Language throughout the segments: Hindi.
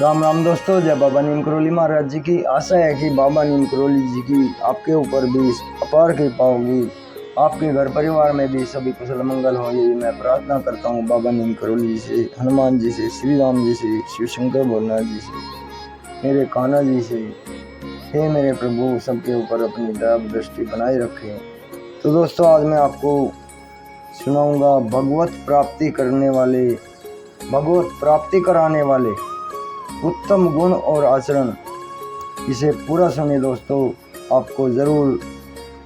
राम राम दोस्तों, जय बाबा नीम करोली महाराज जी की। आशा है कि बाबा नीम करोली जी की आपके ऊपर भी अपार कृपा होगी, आपके घर परिवार में भी सभी कुशल मंगल हो, यही मैं प्रार्थना करता हूँ बाबा नीम करोली जी से, हनुमान जी से, श्री राम जी से, शिव शंकर भोलेनाथ जी से, मेरे कान्हा जी से। हे मेरे प्रभु, सबके ऊपर अपनी दया दृष्टि बनाए रखें। तो दोस्तों, आज मैं आपको सुनाऊंगा भगवत प्राप्ति कराने वाले उत्तम गुण और आचरण। इसे पूरा सुनिए दोस्तों, आपको ज़रूर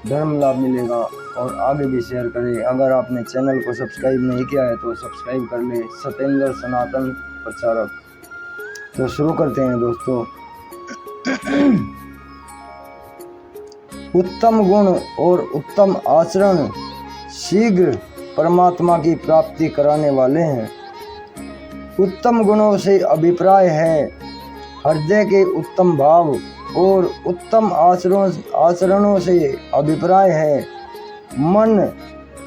धर्म लाभ मिलेगा और आगे भी शेयर करें। अगर आपने चैनल को सब्सक्राइब नहीं किया है तो सब्सक्राइब कर ले। सत्येंद्र सनातन प्रचारक। तो शुरू करते हैं दोस्तों। उत्तम गुण और उत्तम आचरण शीघ्र परमात्मा की प्राप्ति कराने वाले हैं। उत्तम गुणों से अभिप्राय है हृदय के उत्तम भाव, और उत्तम आचरणों से अभिप्राय है मन,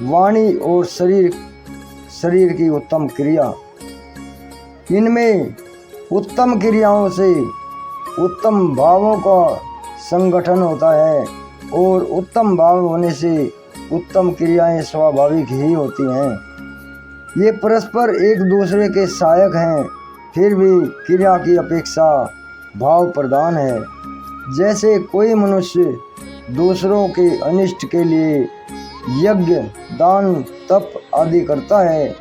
वाणी और शरीर की उत्तम क्रिया। इनमें उत्तम क्रियाओं से उत्तम भावों का संगठन होता है, और उत्तम भाव होने से उत्तम क्रियाएं स्वाभाविक ही होती हैं। ये परस्पर एक दूसरे के सहायक हैं, फिर भी क्रिया की अपेक्षा भाव प्रधान है। जैसे कोई मनुष्य दूसरों के अनिष्ट के लिए यज्ञ, दान, तप आदि करता है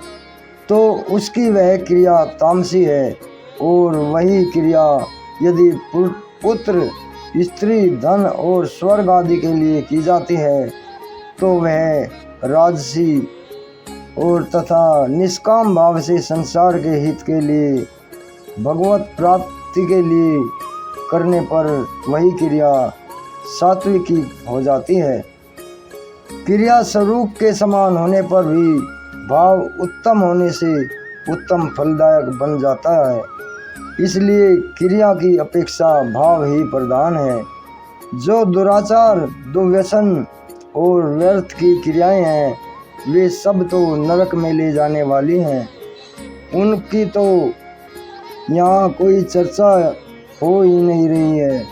तो उसकी वह क्रिया तामसी है, और वही क्रिया यदि पुत्र, स्त्री, धन और स्वर्ग आदि के लिए की जाती है तो वह राजसी और तथा निष्काम भाव से संसार के हित के लिए, भगवत प्राप्ति के लिए करने पर वही क्रिया सात्विकी हो जाती है। क्रिया स्वरूप के समान होने पर भी भाव उत्तम होने से उत्तम फलदायक बन जाता है। इसलिए क्रिया की अपेक्षा भाव ही प्रधान है। जो दुराचार, दुर्व्यसन और व्यर्थ की क्रियाएं हैं वे सब तो नरक में ले जाने वाली हैं। उनकी तो यहाँ कोई चर्चा हो ही नहीं रही है।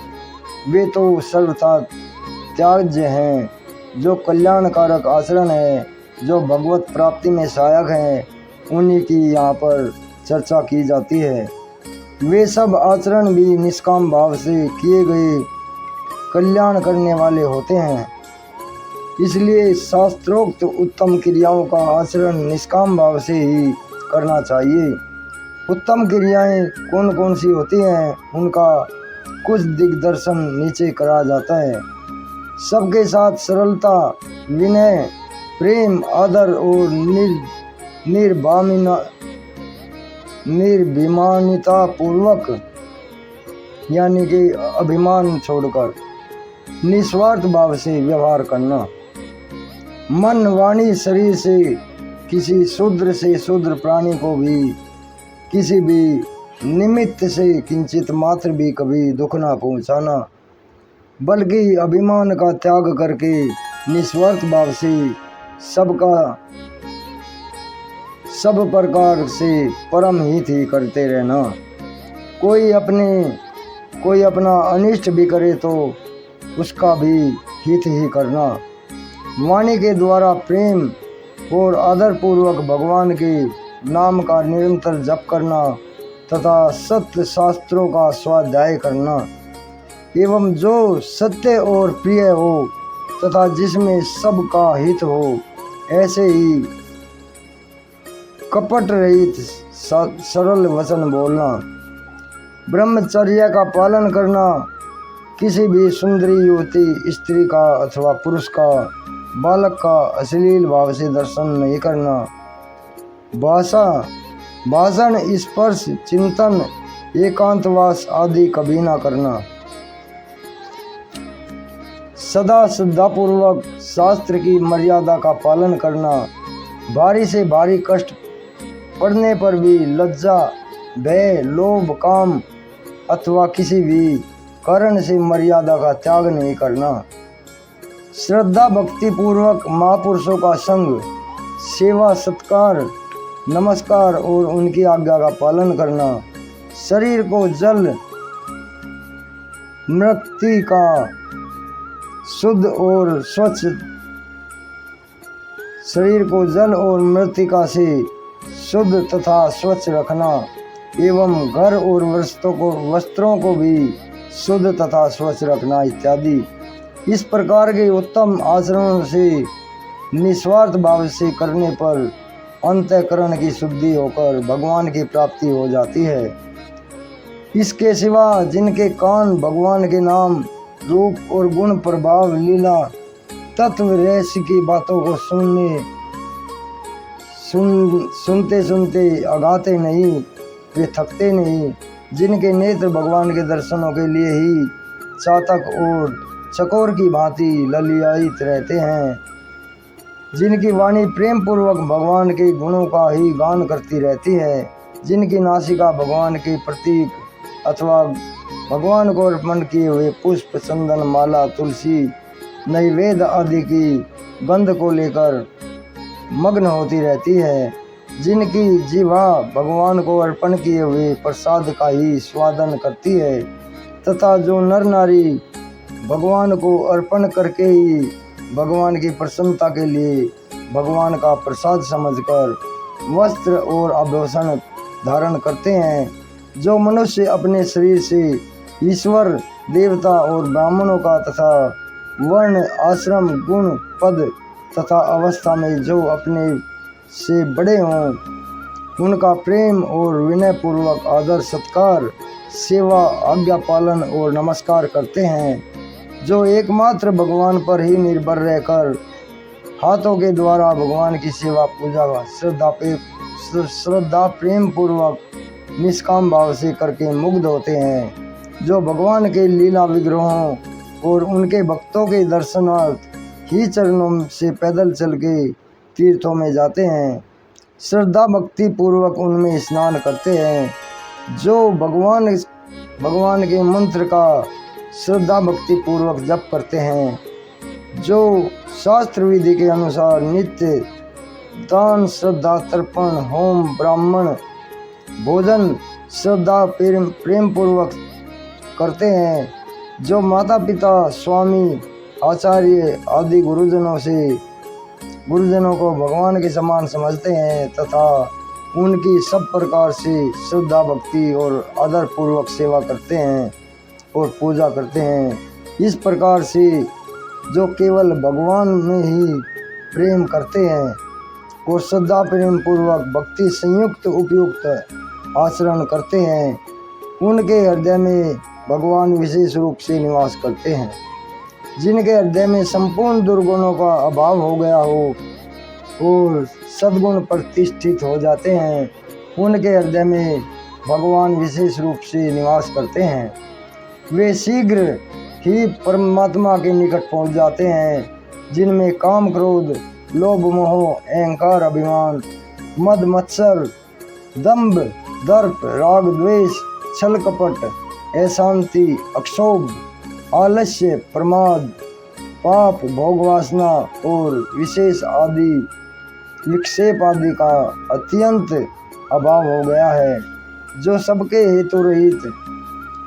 वे तो सर्वथा त्याज्य हैं। जो कल्याणकारक आचरण है, जो भगवत प्राप्ति में सहायक हैं, उन्हीं की यहाँ पर चर्चा की जाती है। वे सब आचरण भी निष्काम भाव से किए गए कल्याण करने वाले होते हैं। इसलिए शास्त्रोक्त उत्तम क्रियाओं का आचरण निष्काम भाव से ही करना चाहिए। उत्तम क्रियाएं कौन कौन सी होती हैं, उनका कुछ दिग्दर्शन नीचे करा जाता है। सबके साथ सरलता, विनय, प्रेम, आदर और निर्भिमानिता पूर्वक, यानी कि अभिमान छोड़कर निस्वार्थ भाव से व्यवहार करना। मन, वाणी, शरीर से किसी शूद्र से शूद्र प्राणी को भी किसी भी निमित्त से किंचित मात्र भी कभी दुख ना पहुंचाना, बल्कि अभिमान का त्याग करके निस्वार्थ भाव से सब प्रकार से परम हित ही करते रहना। कोई अपना अनिष्ट भी करे तो उसका भी हित ही करना। वाणी के द्वारा प्रेम और आदर पूर्वक भगवान के नाम का निरंतर जप करना तथा सत्य शास्त्रों का स्वाध्याय करना, एवं जो सत्य और प्रिय हो तथा जिसमें सबका हित हो, ऐसे ही कपट रहित सरल वचन बोलना। ब्रह्मचर्य का पालन करना। किसी भी सुंदरी युवती, स्त्री का अथवा पुरुष का, बालक का अश्लील भाव से दर्शन नहीं करना। भाषण, स्पर्श, चिंतन, एकांतवास आदि कभी ना करना। सदा श्रद्धापूर्वक शास्त्र की मर्यादा का पालन करना। भारी से भारी कष्ट पड़ने पर भी लज्जा, भय, लोभ, काम अथवा किसी भी कारण से मर्यादा का त्याग नहीं करना। श्रद्धा भक्ति पूर्वक महापुरुषों का संग, सेवा, सत्कार, नमस्कार और उनकी आज्ञा का पालन करना। शरीर को जल मृत्तिका शुद्ध और स्वच्छ, शरीर को जल और मृत्तिका से शुद्ध तथा स्वच्छ रखना एवं घर और वस्त्रों को भी शुद्ध तथा स्वच्छ रखना इत्यादि। इस प्रकार के उत्तम आचरणों से निस्वार्थ भाव से करने पर अंतःकरण की शुद्धि होकर भगवान की प्राप्ति हो जाती है। इसके सिवा जिनके कान भगवान के नाम, रूप और गुण, प्रभाव, लीला, तत्व, रहस्य की बातों को सुनते सुनते अगाते नहीं, वे थकते नहीं, जिनके नेत्र भगवान के दर्शनों के लिए ही चातक और चकोर की भांति ललियायित रहते हैं, जिनकी वाणी प्रेम पूर्वक भगवान के गुणों का ही गान करती रहती है, जिनकी नासिका भगवान के प्रतीक अथवा भगवान को अर्पण किए हुए पुष्प, चंदन, माला, तुलसी, नैवेद्य आदि की गंध को लेकर मग्न होती रहती है, जिनकी जीवा भगवान को अर्पण किए हुए प्रसाद का ही स्वादन करती है, तथा जो नर नारी भगवान को अर्पण करके ही भगवान की प्रसन्नता के लिए भगवान का प्रसाद समझकर वस्त्र और आभूषण धारण करते हैं, जो मनुष्य अपने शरीर से ईश्वर, देवता और ब्राह्मणों का तथा वर्ण, आश्रम, गुण, पद तथा अवस्था में जो अपने से बड़े हों उनका प्रेम और विनय पूर्वक आदर, सत्कार, सेवा, आज्ञा पालन और नमस्कार करते हैं, जो एकमात्र भगवान पर ही निर्भर रहकर हाथों के द्वारा भगवान की सेवा, पूजा श्रद्धा प्रेम पूर्वक निष्काम भाव से करके मुग्ध होते हैं, जो भगवान के लीला विग्रहों और उनके भक्तों के दर्शनार्थ ही चरणों से पैदल चल के तीर्थों में जाते हैं, श्रद्धा भक्ति पूर्वक उनमें स्नान करते हैं, जो भगवान के मंत्र का श्रद्धा भक्ति पूर्वक जप करते हैं, जो शास्त्र विधि के अनुसार नित्य दान, श्रद्धा, तर्पण, होम, ब्राह्मण भोजन श्रद्धा प्रेम पूर्वक करते हैं, जो माता पिता, स्वामी, आचार्य आदि गुरुजनों को भगवान के समान समझते हैं तथा उनकी सब प्रकार से श्रद्धा भक्ति और आदर पूर्वक सेवा करते हैं और पूजा करते हैं। इस प्रकार से जो केवल भगवान में ही प्रेम करते हैं और श्रद्धा प्रेम पूर्वक भक्ति संयुक्त उपयुक्त आचरण करते हैं, उनके हृदय में भगवान विशेष रूप से निवास करते हैं। जिनके हृदय में संपूर्ण दुर्गुणों का अभाव हो गया हो और सद्गुण प्रतिष्ठित हो जाते हैं, उनके हृदय में भगवान विशेष रूप से निवास करते हैं। वे शीघ्र ही परमात्मा के निकट पहुंच जाते हैं, जिनमें काम, क्रोध, लोभ, मोह, अहंकार, अभिमान, मद, मत्सर, दंभ, दर्प, राग, द्वेष, छल, कपट, अशांति, अक्षोभ, आलस्य, प्रमाद, पाप, भोगवासना और विशेष आदि विक्षेप आदि का अत्यंत अभाव हो गया है, जो सबके हेतु रहित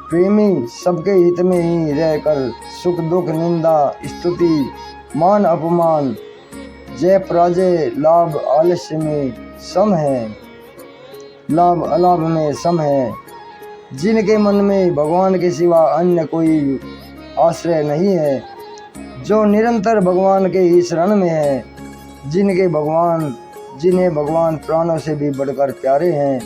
प्रेमी, सबके हित में ही रहकर सुख दुख, निंदा, स्तुति, मान अपमान, जय पराजय, लाभ आलस्य में सम है, लाभ अलाभ में सम है, जिनके मन में भगवान के सिवा अन्य कोई आश्रय नहीं है, जो निरंतर भगवान के ही शरण में है, जिन्हें भगवान प्राणों से भी बढ़कर प्यारे हैं,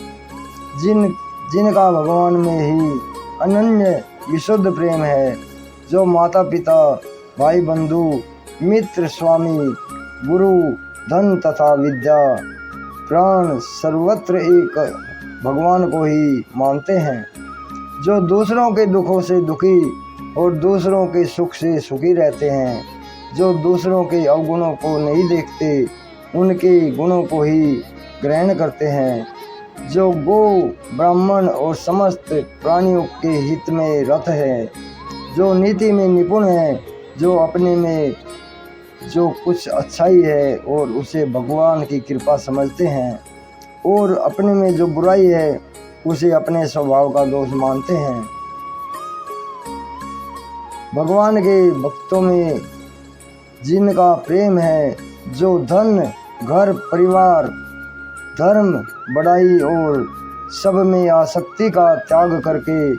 जिनका भगवान में ही अनन्य विशुद्ध प्रेम है, जो माता पिता, भाई बंधु, मित्र, स्वामी, गुरु, धन तथा विद्या, प्राण सर्वत्र एक भगवान को ही मानते हैं, जो दूसरों के दुखों से दुखी और दूसरों के सुख से सुखी रहते हैं, जो दूसरों के अवगुणों को नहीं देखते, उनके गुणों को ही ग्रहण करते हैं, जो गो, ब्राह्मण और समस्त प्राणियों के हित में रत है, जो नीति में निपुण है, जो अपने में जो कुछ अच्छाई है और उसे भगवान की कृपा समझते हैं, और अपने में जो बुराई है उसे अपने स्वभाव का दोष मानते हैं। भगवान के भक्तों में जिनका प्रेम है, जो धन, घर, परिवार, धर्म, बड़ाई और सब में आसक्ति का त्याग करके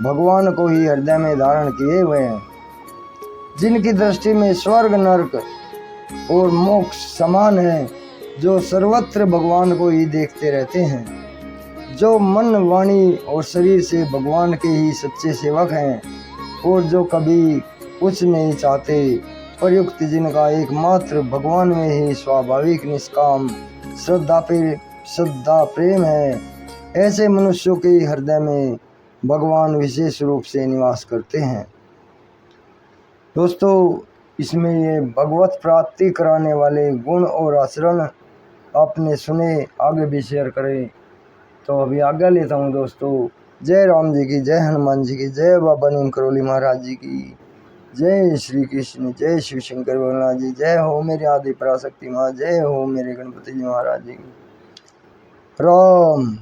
भगवान को ही हृदय में धारण किए हुए हैं, जिनकी दृष्टि में स्वर्ग, नरक और मोक्ष समान है, जो सर्वत्र भगवान को ही देखते रहते हैं, जो मन, वाणी और शरीर से भगवान के ही सच्चे सेवक हैं और जो कभी कुछ नहीं चाहते, प्रयुक्त जिनका एकमात्र भगवान में ही स्वाभाविक निष्काम श्रद्धा प्रेम है, ऐसे मनुष्यों के हृदय में भगवान विशेष रूप से निवास करते हैं। दोस्तों, इसमें ये भगवत प्राप्ति कराने वाले गुण और आचरण आपने सुने, आगे भी शेयर करें। तो अभी आज्ञा लेता हूँ दोस्तों। जय राम जी की, जय हनुमान जी की, जय बाबा नीम करोली महाराज जी की, जय श्री कृष्ण, जय शिव शंकर भगवान जी, जय हो मेरे आदि पराशक्ति माँ, जय हो मेरे गणपति जी महाराज जी की। राम।